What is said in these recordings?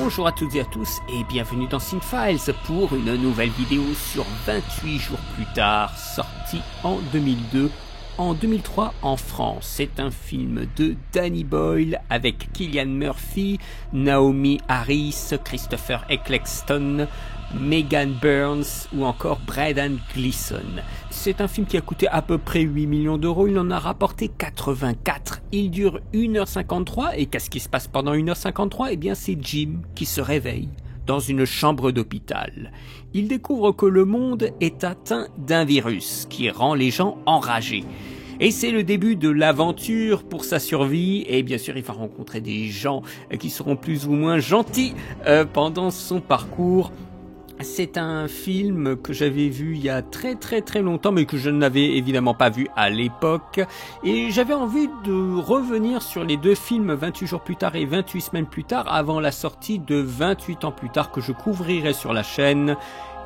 Bonjour à toutes et à tous et bienvenue dans Cinefiles pour une nouvelle vidéo sur 28 jours plus tard, sorti en 2002, en 2003 en France. C'est un film de Danny Boyle avec Cillian Murphy, Naomi Harris, Christopher Eccleston, Megan Burns ou encore Brendan Gleeson. C'est un film qui a coûté à peu près 8 millions d'euros, il en a rapporté 84. Il dure 1h53 et qu'est-ce qui se passe pendant 1h53 ? Eh bien c'est Jim qui se réveille dans une chambre d'hôpital. Il découvre que le monde est atteint d'un virus qui rend les gens enragés. Et c'est le début de l'aventure pour sa survie, et bien sûr il va rencontrer des gens qui seront plus ou moins gentils pendant son parcours. C'est un film que j'avais vu il y a très longtemps, mais que je n'avais évidemment pas vu à l'époque. Et j'avais envie de revenir sur les deux films 28 jours plus tard et 28 semaines plus tard, avant la sortie de 28 ans plus tard que je couvrirai sur la chaîne.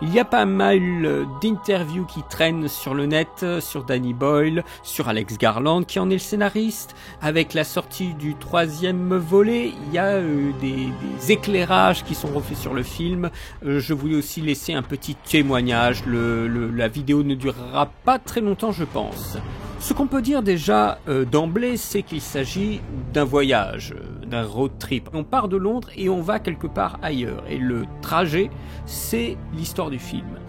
Il y a pas mal d'interviews qui traînent sur le net, sur Danny Boyle, sur Alex Garland qui en est le scénariste. Avec la sortie du 3e volet, il y a des éclairages qui sont refaits sur le film. Je voulais aussi laisser un petit témoignage. La vidéo ne durera pas très longtemps, je pense. Ce qu'on peut dire déjà d'emblée, c'est qu'il s'agit d'un voyage, d'un road trip. On part de Londres et on va quelque part ailleurs. Et le trajet, c'est l'histoire du film.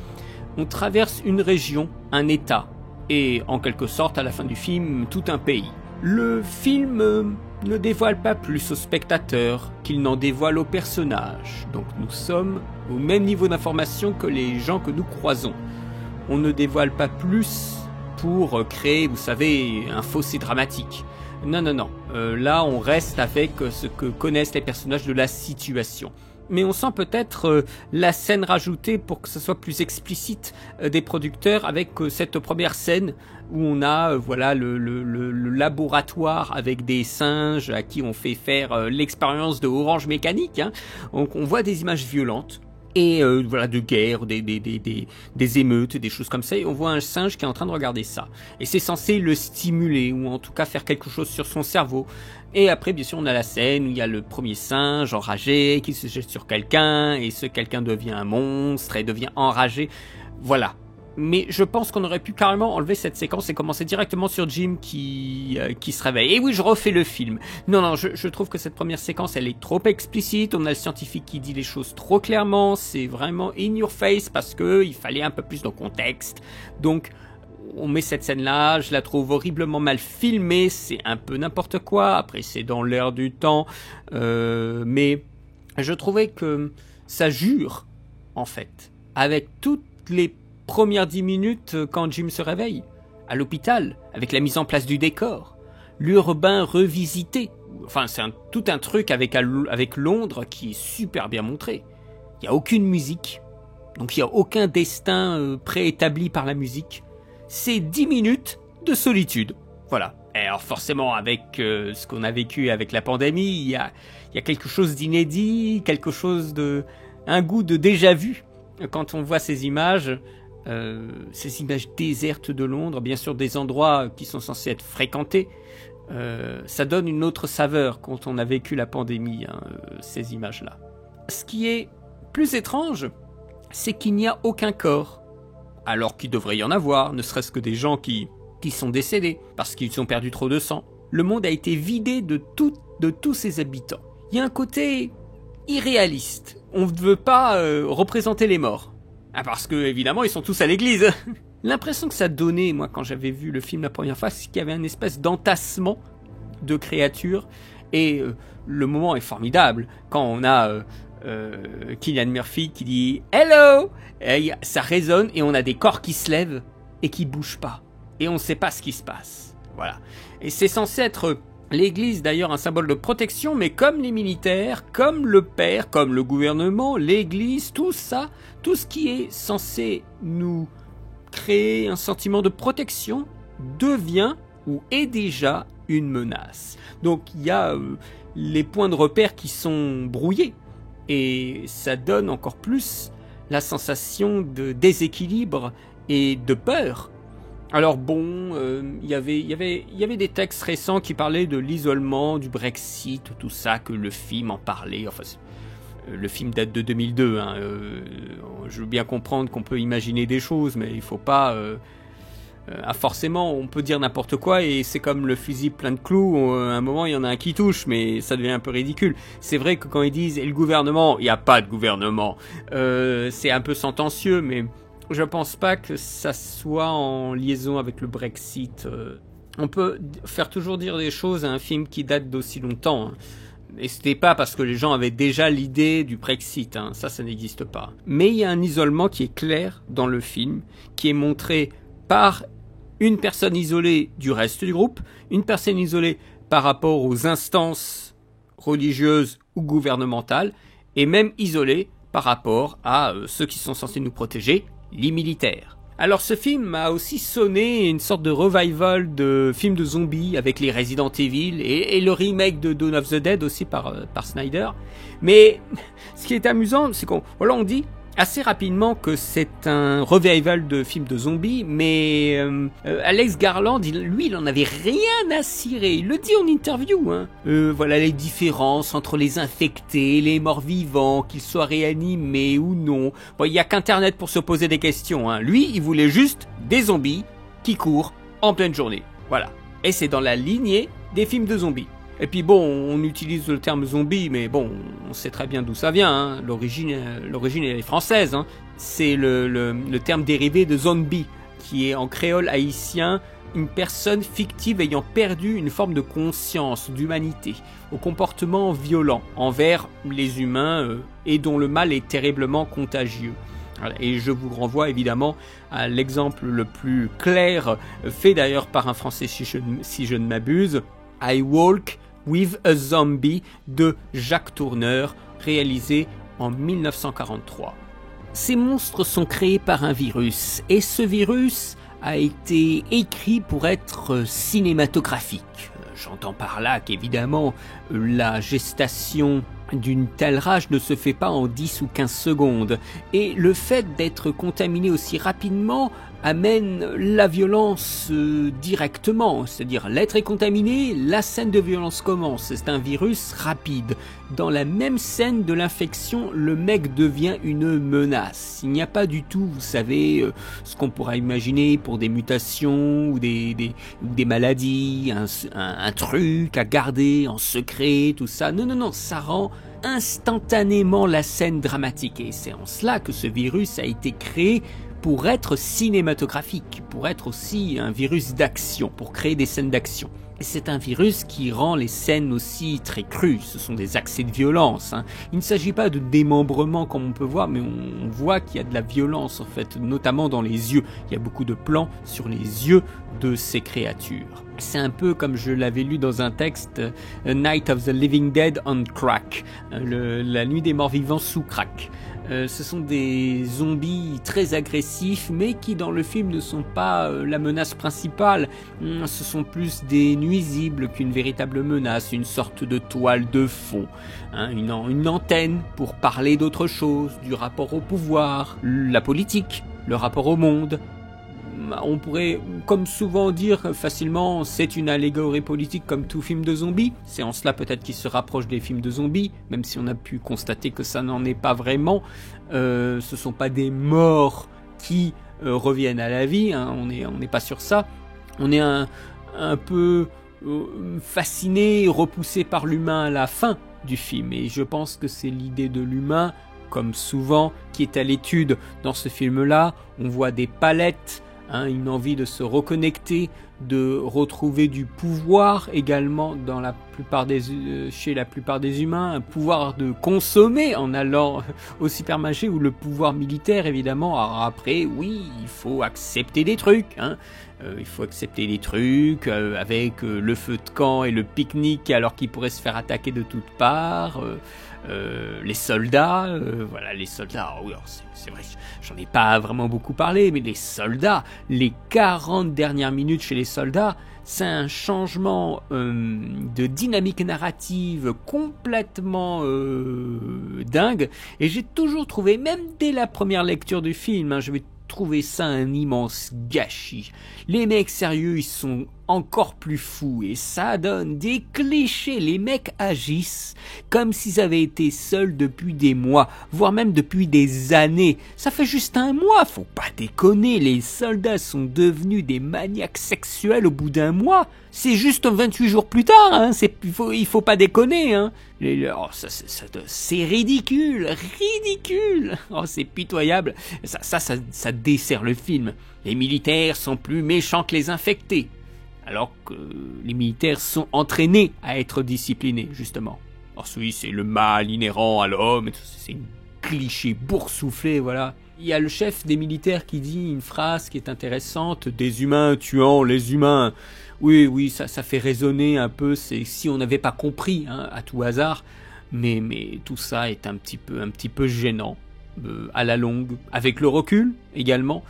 On traverse une région, un état, et en quelque sorte, à la fin du film, tout un pays. Le film ne dévoile pas plus au spectateur qu'il n'en dévoile au personnage. Donc nous sommes au même niveau d'information que les gens que nous croisons. On ne dévoile pas plus pour créer, vous savez, un fossé dramatique. Non. Là, on reste avec ce que connaissent les personnages de la situation. Mais on sent peut-être la scène rajoutée pour que ce soit plus explicite des producteurs avec cette première scène où on a voilà le laboratoire avec des singes à qui on fait faire l'expérience de Orange Mécanique. Donc on voit des images violentes. Et voilà, de guerre, des émeutes, des choses comme ça, et on voit un singe qui est en train de regarder ça. Et c'est censé le stimuler, ou en tout cas faire quelque chose sur son cerveau. Et après, bien sûr, on a la scène où il y a le premier singe enragé, qui se jette sur quelqu'un, et ce quelqu'un devient un monstre, et devient enragé. Voilà. Mais je pense qu'on aurait pu carrément enlever cette séquence et commencer directement sur Jim qui se réveille. Et oui, je refais le film. Non, je trouve que cette première séquence, elle est trop explicite. On a le scientifique qui dit les choses trop clairement. C'est vraiment in your face parce que il fallait un peu plus de contexte. Donc, on met cette scène-là. Je la trouve horriblement mal filmée. C'est un peu n'importe quoi. Après, c'est dans l'air du temps. Mais je trouvais que ça jure, en fait, avec toutes les premières 10 minutes quand Jim se réveille, à l'hôpital, avec la mise en place du décor, l'urbain revisité. Enfin, c'est tout un truc avec Londres qui est super bien montré. Il n'y a aucune musique, donc il n'y a aucun destin préétabli par la musique. C'est 10 minutes de solitude. Voilà. Et alors forcément, avec ce qu'on a vécu avec la pandémie, il y a quelque chose d'inédit, un goût de déjà-vu. Quand on voit ces images désertes de Londres, bien sûr des endroits qui sont censés être fréquentés, ça donne une autre saveur quand on a vécu la pandémie, ces images-là. Ce qui est plus étrange, c'est qu'il n'y a aucun corps, alors qu'il devrait y en avoir, ne serait-ce que des gens qui sont décédés parce qu'ils ont perdu trop de sang. Le monde a été vidé de tous ses habitants. Il y a un côté irréaliste. On ne veut pas représenter les morts. Parce que, évidemment, ils sont tous à l'église. L'impression que ça donnait, moi, quand j'avais vu le film la première fois, c'est qu'il y avait une espèce d'entassement de créatures. Et le moment est formidable. Quand on a Cillian Murphy qui dit « Hello !» et ça résonne et on a des corps qui se lèvent et qui bougent pas. Et on ne sait pas ce qui se passe. Voilà. Et c'est censé être l'église, d'ailleurs, un symbole de protection, mais comme les militaires, comme le père, comme le gouvernement, l'église, tout ça, tout ce qui est censé nous créer un sentiment de protection devient ou est déjà une menace. Donc il y a les points de repère qui sont brouillés et ça donne encore plus la sensation de déséquilibre et de peur. Alors bon, il y avait des textes récents qui parlaient de l'isolement, du Brexit, tout ça, que le film en parlait. Enfin, Le film date de 2002, hein. Je veux bien comprendre qu'on peut imaginer des choses, mais il faut pas... forcément, on peut dire n'importe quoi et c'est comme le fusil plein de clous, à un moment il y en a un qui touche, mais ça devient un peu ridicule. C'est vrai que quand ils disent « et le gouvernement », il n'y a pas de gouvernement. C'est un peu sentencieux, mais je pense pas que ça soit en liaison avec le Brexit. On peut faire toujours dire des choses à un film qui date d'aussi longtemps, hein. Et c'était pas parce que les gens avaient déjà l'idée du Brexit, hein. Ça n'existe pas. Mais il y a un isolement qui est clair dans le film, qui est montré par une personne isolée du reste du groupe, une personne isolée par rapport aux instances religieuses ou gouvernementales, et même isolée par rapport à ceux qui sont censés nous protéger, les militaires. Alors ce film a aussi sonné une sorte de revival de films de zombies avec les Resident Evil et le remake de Dawn of the Dead aussi par Snyder. Mais ce qui est amusant, c'est qu'on dit assez rapidement que c'est un revival de films de zombies, mais Alex Garland, lui, il en avait rien à cirer. Il le dit en interview, hein. Voilà les différences entre les infectés, les morts-vivants, qu'ils soient réanimés ou non. Bon, il n'y a qu'Internet pour se poser des questions, hein. Lui, il voulait juste des zombies qui courent en pleine journée. Voilà. Et c'est dans la lignée des films de zombies. Et puis bon, on utilise le terme zombie, mais bon, on sait très bien d'où ça vient, hein. L'origine est française, hein. C'est le terme dérivé de zombie, qui est en créole haïtien une personne fictive ayant perdu une forme de conscience, d'humanité, au comportement violent envers les humains et dont le mal est terriblement contagieux. Voilà. Et je vous renvoie évidemment à l'exemple le plus clair, fait d'ailleurs par un Français si je ne m'abuse, I Walk with a Zombie de Jacques Tourneur, réalisé en 1943. Ces monstres sont créés par un virus, et ce virus a été écrit pour être cinématographique. J'entends par là qu'évidemment, la gestation d'une telle rage ne se fait pas en 10 ou 15 secondes, et le fait d'être contaminé aussi rapidement amène la violence directement, c'est-à-dire l'être est contaminé, la scène de violence commence, c'est un virus rapide. Dans la même scène de l'infection, le mec devient une menace. Il n'y a pas du tout, vous savez, ce qu'on pourra imaginer pour des mutations ou des maladies, un truc à garder en secret, tout ça. Non, ça rend instantanément la scène dramatique. Et c'est en cela que ce virus a été créé pour être cinématographique, pour être aussi un virus d'action, pour créer des scènes d'action. Et c'est un virus qui rend les scènes aussi très crues, ce sont des accès de violence, hein. Il ne s'agit pas de démembrement comme on peut voir, mais on voit qu'il y a de la violence en fait, notamment dans les yeux. Il y a beaucoup de plans sur les yeux de ces créatures. C'est un peu comme je l'avais lu dans un texte, A Night of the Living Dead on Crack, la nuit des morts vivants sous crack. Ce sont des zombies très agressifs, mais qui dans le film ne sont pas la menace principale. Ce sont plus des nuisibles qu'une véritable menace, une sorte de toile de fond, hein, une antenne pour parler d'autre chose, du rapport au pouvoir, la politique, le rapport au monde. On pourrait, comme souvent, dire facilement c'est une allégorie politique comme tout film de zombies. C'est en cela peut-être qu'il se rapproche des films de zombies, même si on a pu constater que ça n'en est pas vraiment. Ce sont pas des morts qui reviennent à la vie, hein. On n'est pas sur ça. On est un peu fasciné, repoussé par l'humain à la fin du film. Et je pense que c'est l'idée de l'humain, comme souvent, qui est à l'étude dans ce film-là. On voit des palettes, hein, une envie de se reconnecter, de retrouver du pouvoir également dans chez la plupart des humains, un pouvoir de consommer en allant au supermarché, ou le pouvoir militaire évidemment. Alors après, oui, il faut accepter des trucs, hein. Il faut accepter des trucs avec le feu de camp et le pique-nique alors qu'ils pourraient se faire attaquer de toutes parts. Les soldats, voilà, les soldats, oui, c'est vrai, j'en ai pas vraiment beaucoup parlé, mais les soldats, les 40 dernières minutes chez les soldats, c'est un changement de dynamique narrative complètement dingue, et j'ai toujours trouvé, même dès la première lecture du film, hein, je vais trouver ça un immense gâchis. Les mecs sérieux, ils sont encore plus fou et ça donne des clichés. Les mecs agissent comme s'ils avaient été seuls depuis des mois, voire même depuis des années. Ça fait juste un mois, faut pas déconner, les soldats sont devenus des maniaques sexuels au bout d'un mois. C'est juste 28 jours plus tard, hein. Il faut pas déconner, hein. C'est ridicule, ridicule. Oh, c'est pitoyable. Ça dessert le film. Les militaires sont plus méchants que les infectés. Alors que les militaires sont entraînés à être disciplinés, justement. Alors oui, c'est le mal inhérent à l'homme, c'est une cliché boursouflé, voilà. Il y a le chef des militaires qui dit une phrase qui est intéressante, des humains tuant les humains. Oui, ça fait résonner un peu, c'est si on n'avait pas compris, hein, à tout hasard, mais tout ça est un petit peu gênant, à la longue, avec le recul également.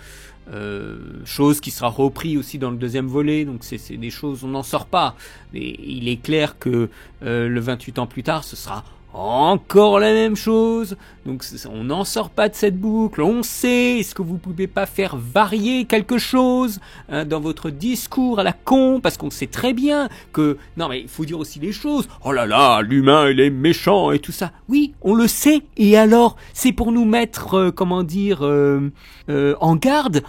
Chose qui sera repris aussi dans le deuxième volet, donc c'est des choses, on n'en sort pas, mais il est clair que le 28 ans plus tard ce sera encore la même chose, donc on n'en sort pas de cette boucle. On sait, est-ce que vous pouvez pas faire varier quelque chose, hein, dans votre discours à la con, parce qu'on sait très bien que, non mais il faut dire aussi les choses, oh là là, l'humain il est méchant et tout ça, oui, on le sait, et alors, c'est pour nous mettre, en garde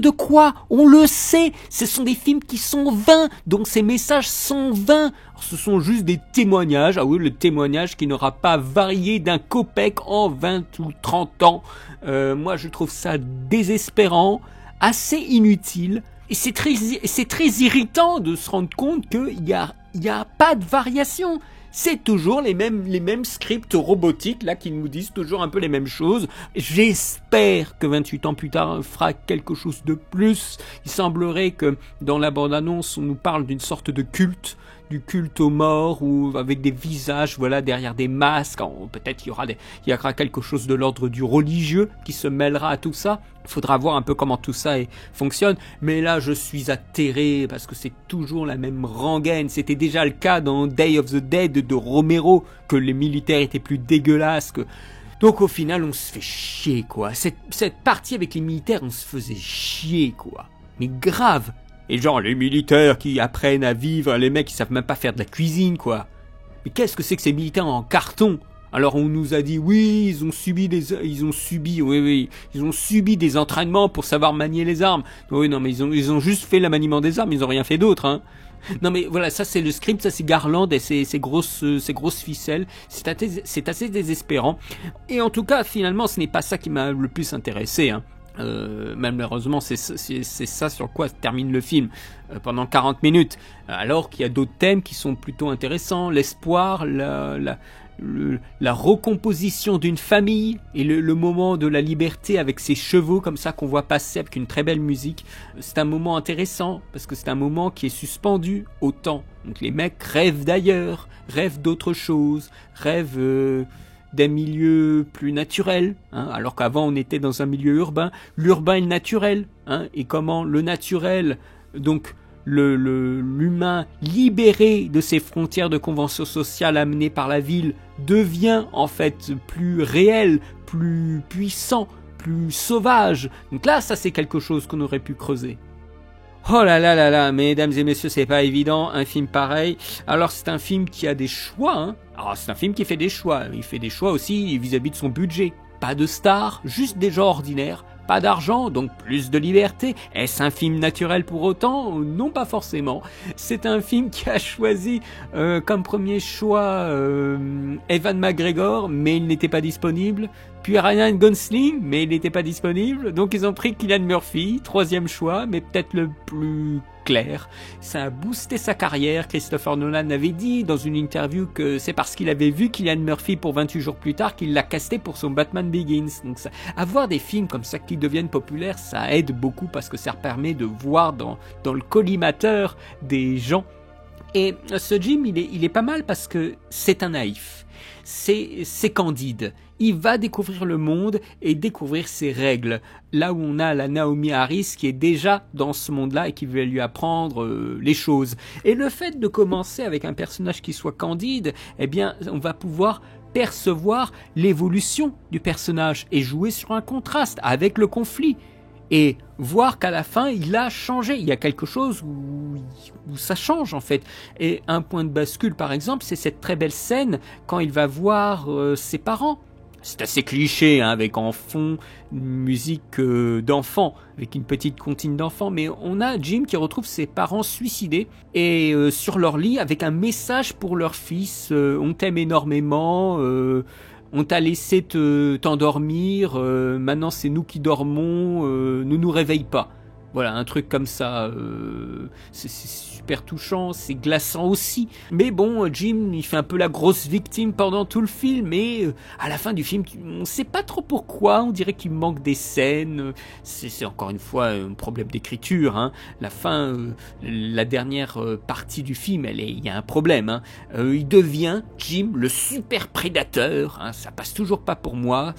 de quoi? On le sait, ce sont des films qui sont vains, donc ces messages sont vains. Ce sont juste des témoignages, ah oui, le témoignage qui n'aura pas varié d'un copec en 20 ou 30 ans. Moi, je trouve ça désespérant, assez inutile, et c'est très irritant de se rendre compte qu'il y a pas de variation. C'est toujours les mêmes scripts robotiques là qui nous disent toujours un peu les mêmes choses. J'espère que 28 ans plus tard on fera quelque chose de plus. Il semblerait que dans la bande-annonce on nous parle d'une sorte de culte, du culte aux morts, ou avec des visages, voilà, derrière des masques. Peut-être il y aura quelque chose de l'ordre du religieux qui se mêlera à tout ça. Il faudra voir un peu comment tout ça fonctionne. Mais là, je suis atterré parce que c'est toujours la même rengaine. C'était déjà le cas dans Day of the Dead de Romero, que les militaires étaient plus dégueulasses que... Donc au final, on se fait chier, quoi. Cette partie avec les militaires, on se faisait chier, quoi. Mais grave. Et genre, les militaires qui apprennent à vivre, les mecs qui savent même pas faire de la cuisine, quoi. Mais qu'est-ce que c'est que ces militaires en carton? Alors on nous a dit, oui, ils ont subi des entraînements pour savoir manier les armes. Oui, non, mais ils ont juste fait le maniement des armes, ils ont rien fait d'autre, hein. Non mais voilà, ça c'est le script, ça c'est Garland et ces grosses ficelles, c'est assez désespérant. Et en tout cas, finalement, ce n'est pas ça qui m'a le plus intéressé, hein. Malheureusement c'est ça sur quoi se termine le film pendant 40 minutes, alors qu'il y a d'autres thèmes qui sont plutôt intéressants, l'espoir, la recomposition d'une famille et le moment de la liberté avec ces chevaux comme ça qu'on voit passer avec une très belle musique. C'est un moment intéressant parce que c'est un moment qui est suspendu au temps, donc les mecs rêvent d'ailleurs, rêvent d'autre chose, rêvent d'un milieu plus naturel, hein, alors qu'avant on était dans un milieu urbain. L'urbain et le naturel, hein, et comment le naturel, donc l'humain libéré de ses frontières de convention sociale amenées par la ville, devient en fait plus réel, plus puissant, plus sauvage. Donc là, ça c'est quelque chose qu'on aurait pu creuser. Oh là là là là, mesdames et messieurs, c'est pas évident, un film pareil. Alors c'est un film qui a des choix, hein. Alors c'est un film qui fait des choix. Il fait des choix aussi vis-à-vis de son budget. Pas de stars, juste des gens ordinaires. Pas d'argent, donc plus de liberté. Est-ce un film naturel pour autant? Non, pas forcément. C'est un film qui a choisi comme premier choix Ewan McGregor, mais il n'était pas disponible. Puis Ryan Gosling, mais il n'était pas disponible. Donc ils ont pris Cillian Murphy, troisième choix, mais peut-être le plus clair. Ça a boosté sa carrière. Christopher Nolan avait dit dans une interview que c'est parce qu'il avait vu Cillian Murphy pour 28 jours plus tard qu'il l'a casté pour son Batman Begins. Donc avoir des films comme ça qui deviennent populaires, ça aide beaucoup parce que ça permet de voir dans le collimateur des gens. Et ce Jim, il est pas mal parce que c'est un naïf. C'est candide. Il va découvrir le monde et découvrir ses règles. Là où on a la Naomi Harris qui est déjà dans ce monde-là et qui va lui apprendre les choses. Et le fait de commencer avec un personnage qui soit candide, eh bien, on va pouvoir percevoir l'évolution du personnage et jouer sur un contraste avec le conflit. et voir qu'à la fin, il a changé. Il y a quelque chose où ça change, en fait. Et un point de bascule, par exemple, c'est cette très belle scène quand il va voir ses parents. C'est assez cliché, hein, avec en fond une musique d'enfant, avec une petite comptine d'enfant, mais on a Jim qui retrouve ses parents suicidés et sur leur lit avec un message pour leur fils. On t'aime énormément, on t'a laissé t'endormir, maintenant c'est nous qui dormons, ne nous réveille pas. Voilà, un truc comme ça, c'est super touchant, c'est glaçant aussi. Mais bon, Jim, il fait un peu la grosse victime pendant tout le film, et à la fin du film, on ne sait pas trop pourquoi, on dirait qu'il manque des scènes. C'est encore une fois un problème d'écriture, hein. La fin, la dernière partie du film, il y a un problème, hein. Il devient, Jim, le super prédateur, hein, ça passe toujours pas pour moi.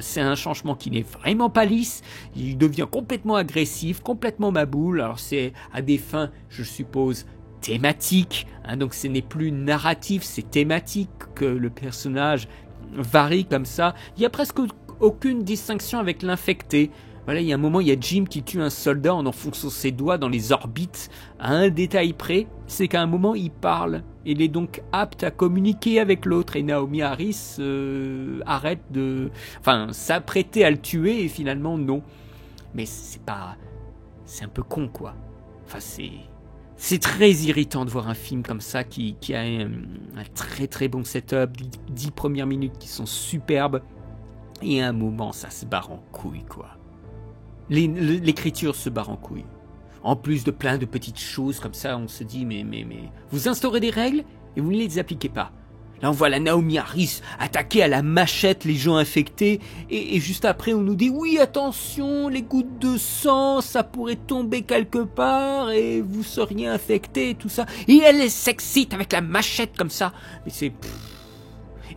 C'est un changement qui n'est vraiment pas lisse. Il devient complètement agressif, complètement maboule. Alors c'est à des fins, je suppose, thématiques, hein, donc ce n'est plus narratif, c'est thématique que le personnage varie comme ça. Il n'y a presque aucune distinction avec l'infecté. Voilà, il y a un moment, il y a Jim qui tue un soldat en enfonçant ses doigts dans les orbites. À un détail près, c'est qu'à un moment, il parle. Il est donc apte à communiquer avec l'autre. Et Naomie Harris arrête de... Enfin, s'apprêter à le tuer et finalement, non. Mais c'est pas... C'est un peu con, quoi. Enfin, c'est très irritant de voir un film comme ça qui a un très très bon setup, 10 premières minutes qui sont superbes. Et à un moment, ça se barre en couille, quoi. L'écriture se barre en couille. En plus de plein de petites choses comme ça, on se dit mais vous instaurez des règles et vous ne les appliquez pas. Là on voit la Naomie Harris attaquer à la machette les gens infectés et juste après on nous dit oui attention les gouttes de sang ça pourrait tomber quelque part et vous seriez infecté tout ça. Et elle s'excite avec la machette comme ça. Mais c'est...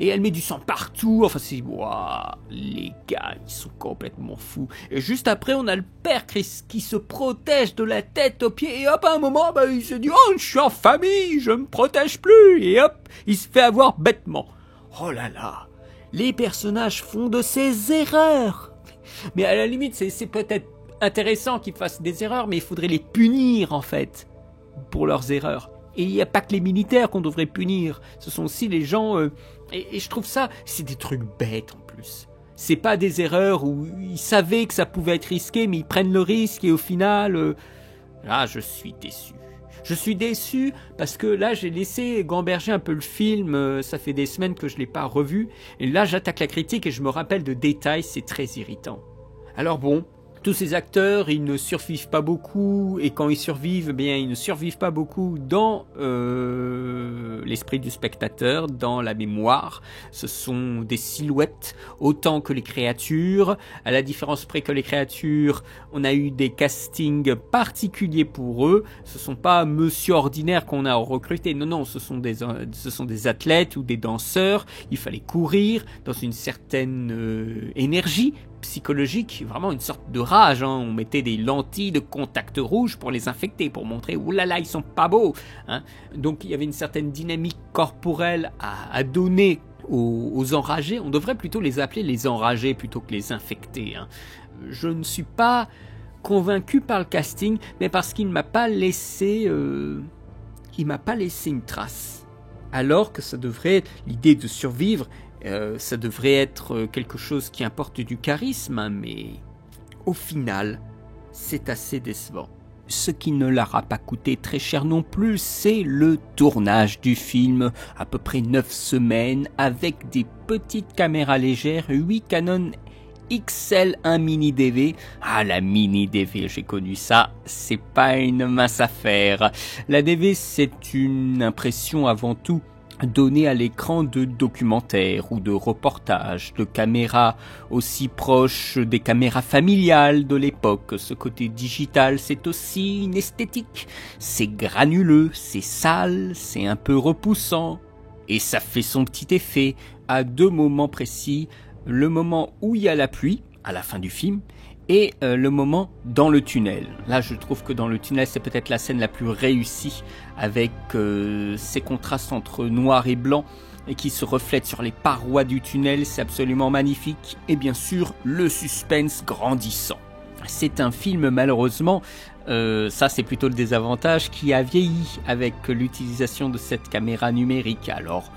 Et elle met du sang partout, enfin c'est... Waouh, les gars, ils sont complètement fous. Et juste après, on a le père qui se protège de la tête aux pieds, et hop, à un moment, il se dit « Oh, je suis en famille, je me protège plus !» Et hop, il se fait avoir bêtement. Oh là là, les personnages font de ces erreurs. Mais à la limite, c'est peut-être intéressant qu'ils fassent des erreurs, mais il faudrait les punir, en fait, pour leurs erreurs. Et il n'y a pas que les militaires qu'on devrait punir, ce sont aussi les gens... Et je trouve ça, c'est des trucs bêtes en plus. C'est pas des erreurs où ils savaient que ça pouvait être risqué, mais ils prennent le risque et au final... Là, je suis déçu. Je suis déçu parce que là, j'ai laissé gamberger un peu le film, ça fait des semaines que je ne l'ai pas revu. Et là, j'attaque la critique et je me rappelle de détails, c'est très irritant. Alors bon... Tous ces acteurs, ils ne survivent pas beaucoup, et quand ils survivent, ils ne survivent pas beaucoup dans l'esprit du spectateur, dans la mémoire. Ce sont des silhouettes autant que les créatures. À la différence près que les créatures, on a eu des castings particuliers pour eux. Ce ne sont pas monsieur ordinaire qu'on a recruté. Non, ce sont des athlètes ou des danseurs. Il fallait courir dans une certaine énergie psychologique, vraiment une sorte de rage, hein. On mettait des lentilles de contact rouge pour les infecter, pour montrer oulala, ils sont pas beaux, hein. Donc il y avait une certaine dynamique corporelle à donner aux enragés. On devrait plutôt les appeler les enragés plutôt que les infectés, hein. Je ne suis pas convaincu par le casting, mais parce qu'il ne m'a pas laissé une trace. Alors que ça devrait être l'idée de survivre. Ça devrait être quelque chose qui importe du charisme, mais au final, c'est assez décevant. Ce qui ne leur a pas coûté très cher non plus, c'est le tournage du film, à peu près 9 semaines, avec des petites caméras légères, 8 Canon XL1 mini DV. Ah, la mini DV, j'ai connu ça, c'est pas une mince affaire. La DV, c'est une impression avant tout donné à l'écran de documentaires ou de reportages, de caméras aussi proches des caméras familiales de l'époque. Ce côté digital, c'est aussi une esthétique. C'est granuleux, c'est sale, c'est un peu repoussant. Et ça fait son petit effet à 2 moments précis. Le moment où il y a la pluie, à la fin du film, et le moment dans le tunnel. Là, je trouve que dans le tunnel, c'est peut-être la scène la plus réussie, avec ces contrastes entre noir et blanc, et qui se reflètent sur les parois du tunnel. C'est absolument magnifique. Et bien sûr, le suspense grandissant. C'est un film malheureusement, ça c'est plutôt le désavantage, qui a vieilli avec l'utilisation de cette caméra numérique. Alors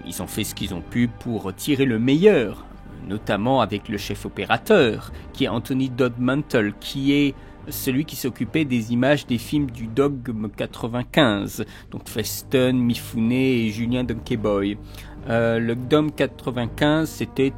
ils ont fait ce qu'ils ont pu pour tirer le meilleur, notamment avec le chef opérateur, qui est Anthony Dodd Mantle, qui est celui qui s'occupait des images des films du Dogme 95, donc Feston, Mifune et Julien Donkeyboy. Le Dogme 95, c'était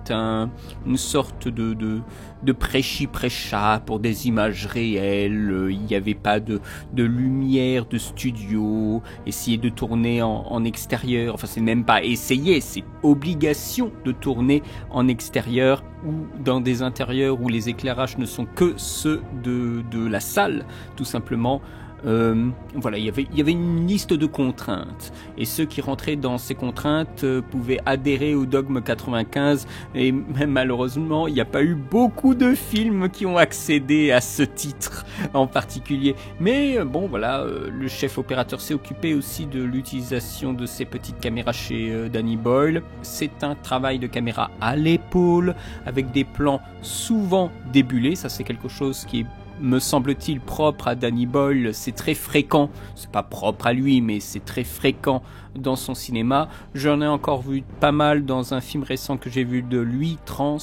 une sorte de prêchi-prêcha pour des images réelles. Il n'y avait pas de lumière de studio, essayer de tourner en extérieur, enfin c'est même pas essayer, c'est obligation de tourner en extérieur ou dans des intérieurs où les éclairages ne sont que ceux de la salle, tout simplement. Voilà, il y avait une liste de contraintes et ceux qui rentraient dans ces contraintes pouvaient adhérer au Dogme 95 et même malheureusement il n'y a pas eu beaucoup de films qui ont accédé à ce titre en particulier, mais bon voilà, le chef opérateur s'est occupé aussi de l'utilisation de ces petites caméras chez Danny Boyle. C'est un travail de caméra à l'épaule avec des plans souvent débulés, ça c'est quelque chose qui est, me semble-t-il, propre à Danny Boyle. C'est très fréquent, c'est pas propre à lui, mais c'est très fréquent dans son cinéma. J'en ai encore vu pas mal dans un film récent que j'ai vu de lui, Trans,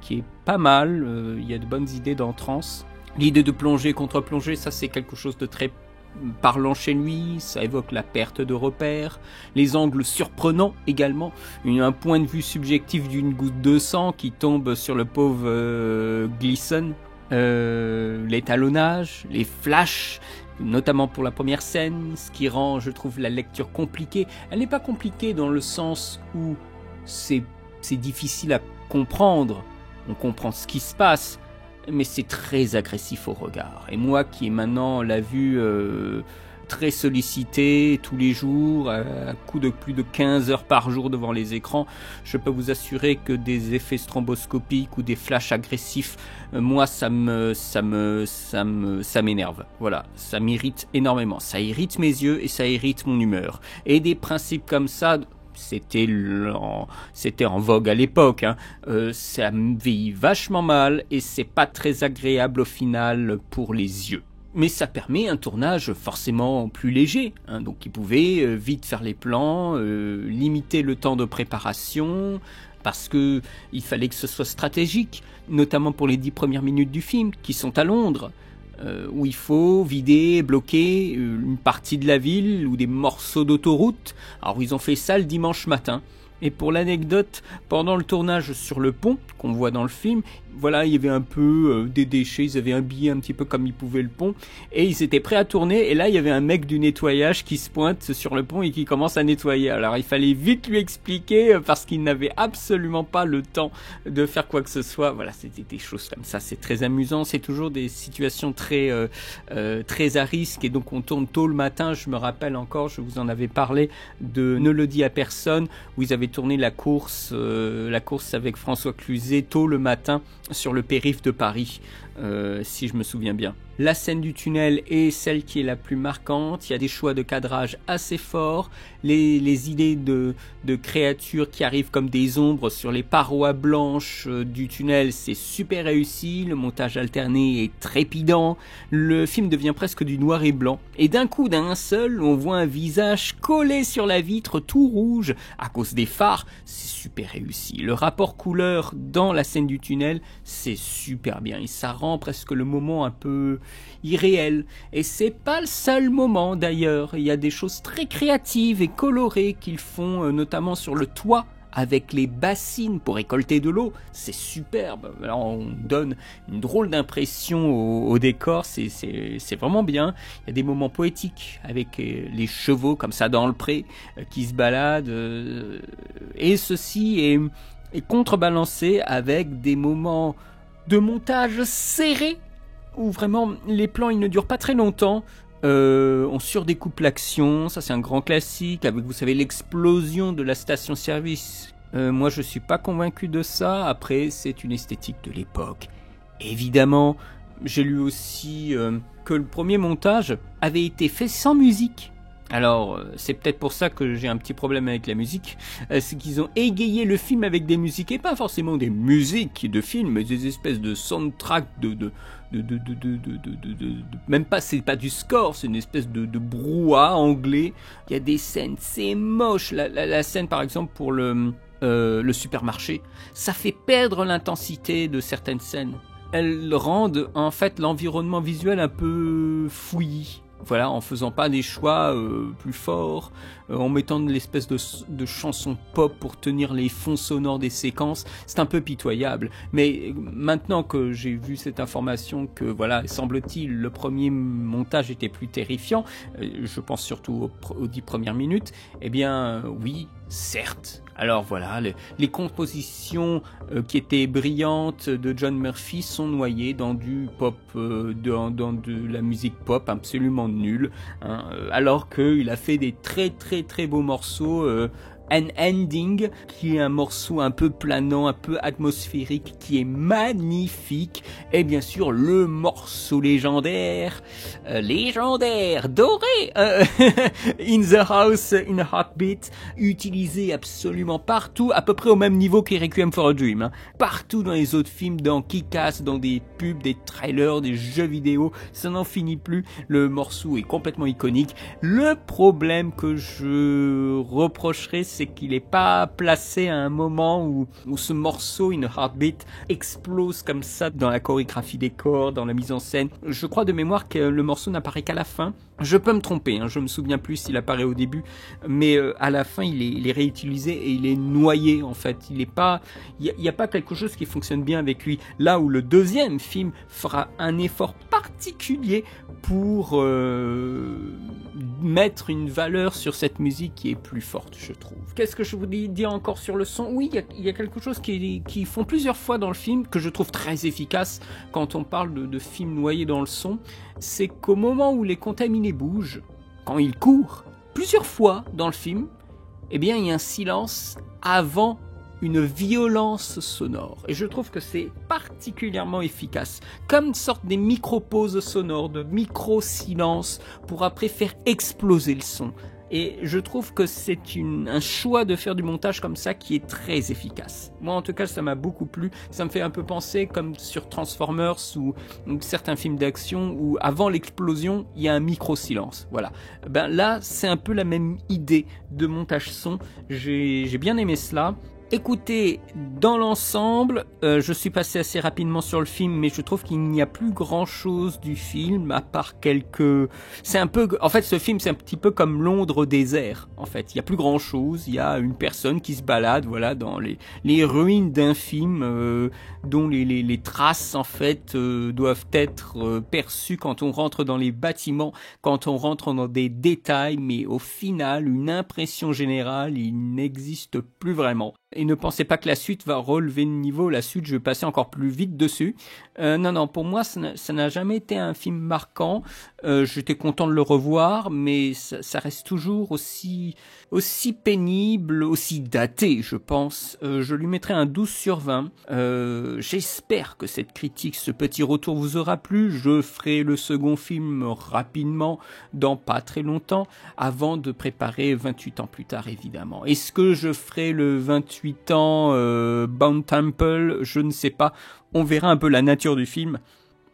qui est pas mal. Il y a de bonnes idées dans Trans. L'idée de plongée contre plongée, ça c'est quelque chose de très parlant chez lui, ça évoque la perte de repères, les angles surprenants également, un point de vue subjectif d'une goutte de sang qui tombe sur le pauvre Gleason. L'étalonnage, les flashs, notamment pour la première scène, ce qui rend, je trouve, la lecture compliquée. Elle n'est pas compliquée dans le sens où c'est difficile à comprendre, on comprend ce qui se passe, mais c'est très agressif au regard. Et moi qui ai maintenant la vue très sollicité tous les jours, à coup de plus de 15 heures par jour devant les écrans, je peux vous assurer que des effets stromboscopiques ou des flashs agressifs, moi ça m'énerve. Voilà, ça m'irrite énormément. Ça irrite mes yeux et ça irrite mon humeur. Et des principes comme ça, c'était en vogue à l'époque, hein. Ça me vieillit vachement mal et c'est pas très agréable au final pour les yeux. Mais ça permet un tournage forcément plus léger, hein, donc ils pouvaient vite faire les plans, limiter le temps de préparation, parce que il fallait que ce soit stratégique, notamment pour les 10 premières minutes du film, qui sont à Londres, où il faut vider, bloquer une partie de la ville ou des morceaux d'autoroute. Alors ils ont fait ça le dimanche matin. Et pour l'anecdote, pendant le tournage sur le pont, qu'on voit dans le film, voilà, il y avait un peu des déchets, ils avaient habillé un petit peu comme ils pouvaient le pont, et ils étaient prêts à tourner, et là il y avait un mec du nettoyage qui se pointe sur le pont et qui commence à nettoyer. Alors il fallait vite lui expliquer, parce qu'il n'avait absolument pas le temps de faire quoi que ce soit. Voilà, c'était des choses comme ça, c'est très amusant, c'est toujours des situations très à risque, et donc on tourne tôt le matin. Je me rappelle encore, je vous en avais parlé, de Ne le dis à personne, où ils avaient tourné la course avec François Cluzet tôt le matin sur le périph' de Paris, si je me souviens bien. La scène du tunnel est celle qui est la plus marquante. Il y a des choix de cadrage assez forts. Les idées de créatures qui arrivent comme des ombres sur les parois blanches du tunnel, c'est super réussi. Le montage alterné est trépidant. Le film devient presque du noir et blanc. Et d'un coup, d'un seul, on voit un visage collé sur la vitre tout rouge à cause des phares. C'est super réussi. Le rapport couleur dans la scène du tunnel, c'est super bien. Et ça rend presque le moment un peu irréel. Et c'est pas le seul moment d'ailleurs. Il y a des choses très créatives et colorées qu'ils font, notamment sur le toit avec les bassines pour récolter de l'eau. C'est superbe. Alors, on donne une drôle d'impression au décor. C'est vraiment bien. Il y a des moments poétiques avec les chevaux comme ça dans le pré qui se baladent. Et ceci est contrebalancé avec des moments de montage serré, où vraiment les plans ils ne durent pas très longtemps. On surdécoupe l'action, ça c'est un grand classique, avec, vous savez, l'explosion de la station-service. Moi je suis pas convaincu de ça. Après, c'est une esthétique de l'époque. Évidemment, j'ai lu aussi que le premier montage avait été fait sans musique. Alors, c'est peut-être pour ça que j'ai un petit problème avec la musique, c'est qu'ils ont égayé le film avec des musiques, et pas forcément des musiques de film, mais des espèces de soundtrack même pas, c'est pas du score, c'est une espèce de brouhaha anglais. Il y a des scènes, c'est moche, la scène par exemple pour le supermarché, ça fait perdre l'intensité de certaines scènes. Elles rendent en fait l'environnement visuel un peu fouillis. Voilà, en faisant pas des choix plus forts, en mettant de l'espèce de chanson pop pour tenir les fonds sonores des séquences, c'est un peu pitoyable. Mais maintenant que j'ai vu cette information que, voilà, semble-t-il, le premier montage était plus terrifiant, je pense surtout aux 10 premières minutes, eh bien, oui, certes. Alors voilà, les compositions qui étaient brillantes de John Murphy sont noyées dans du pop, dans de la musique pop absolument nulle, hein, alors qu'il a fait des très très très beaux morceaux. An Ending, qui est un morceau un peu planant, un peu atmosphérique, qui est magnifique, et bien sûr le morceau légendaire, doré, In the House, in a Heartbeat, utilisé absolument partout, à peu près au même niveau que Requiem for a Dream, hein. Partout dans les autres films, dans Kick-Ass, dans des pubs, des trailers, des jeux vidéo, ça n'en finit plus, le morceau est complètement iconique. Le problème que je reprocherais, c'est qu'il n'est pas placé à un moment où ce morceau, In a Heartbeat, explose comme ça dans la chorégraphie des corps, dans la mise en scène. Je crois de mémoire que le morceau n'apparaît qu'à la fin. Je peux me tromper, hein, je me souviens plus s'il apparaît au début, mais à la fin il est réutilisé et il est noyé en fait. Il y a pas quelque chose qui fonctionne bien avec lui. Là où le deuxième film fera un effort particulier pour mettre une valeur sur cette musique qui est plus forte, je trouve. Qu'est-ce que je vous dis encore sur le son? Oui, il y a quelque chose qui font plusieurs fois dans le film que je trouve très efficace quand on parle de films noyés dans le son. C'est qu'au moment où les contaminés bougent, quand ils courent, plusieurs fois dans le film, eh bien, il y a un silence avant une violence sonore. Et je trouve que c'est particulièrement efficace. Comme une sorte des micro-pauses sonores, de micro-silences, pour après faire exploser le son. Et je trouve que c'est un choix de faire du montage comme ça qui est très efficace. Moi en tout cas ça m'a beaucoup plu, ça me fait un peu penser comme sur Transformers ou certains films d'action où avant l'explosion il y a un micro-silence. Voilà. Ben là c'est un peu la même idée de montage son, j'ai bien aimé cela. Écoutez, dans l'ensemble, je suis passé assez rapidement sur le film, mais je trouve qu'il n'y a plus grand-chose du film, à part quelques... C'est un peu... En fait, ce film, c'est un petit peu comme Londres au désert, en fait. Il n'y a plus grand-chose, il y a une personne qui se balade, voilà, dans les ruines d'un film, dont les traces, en fait, doivent être perçues quand on rentre dans les bâtiments, quand on rentre dans des détails, mais au final, une impression générale, il n'existe plus vraiment. Et ne pensez pas que la suite va relever le niveau, la suite je vais passer encore plus vite dessus. Non, pour moi ça n'a jamais été un film marquant, j'étais content de le revoir, mais ça reste toujours aussi pénible, aussi daté je pense. Je lui mettrai un 12 sur 20, j'espère que cette critique, ce petit retour vous aura plu. Je ferai le second film rapidement, dans pas très longtemps, avant de préparer 28 ans plus tard évidemment. Est-ce que je ferai le 28 ans Bound Temple? Je ne sais pas, on verra un peu la nature du film.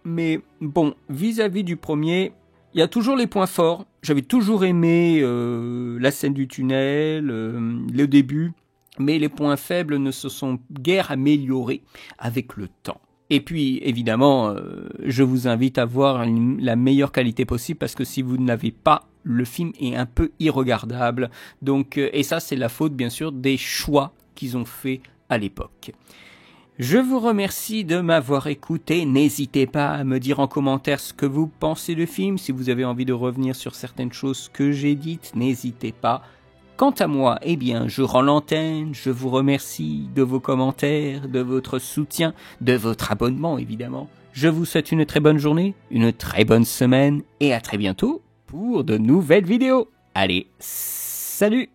Mais bon, vis-à-vis du premier, il y a toujours les points forts. J'avais toujours aimé la scène du tunnel, le début, mais les points faibles ne se sont guère améliorés avec le temps. Et puis, évidemment, je vous invite à voir la meilleure qualité possible, parce que si vous ne l'avez pas, le film est un peu irregardable. Donc, et ça, c'est la faute, bien sûr, des choix qu'ils ont fait à l'époque. Je vous remercie de m'avoir écouté. N'hésitez pas à me dire en commentaire ce que vous pensez du film. Si vous avez envie de revenir sur certaines choses que j'ai dites, n'hésitez pas. Quant à moi, eh bien, je rends l'antenne. Je vous remercie de vos commentaires, de votre soutien, de votre abonnement, évidemment. Je vous souhaite une très bonne journée, une très bonne semaine et à très bientôt pour de nouvelles vidéos. Allez, salut!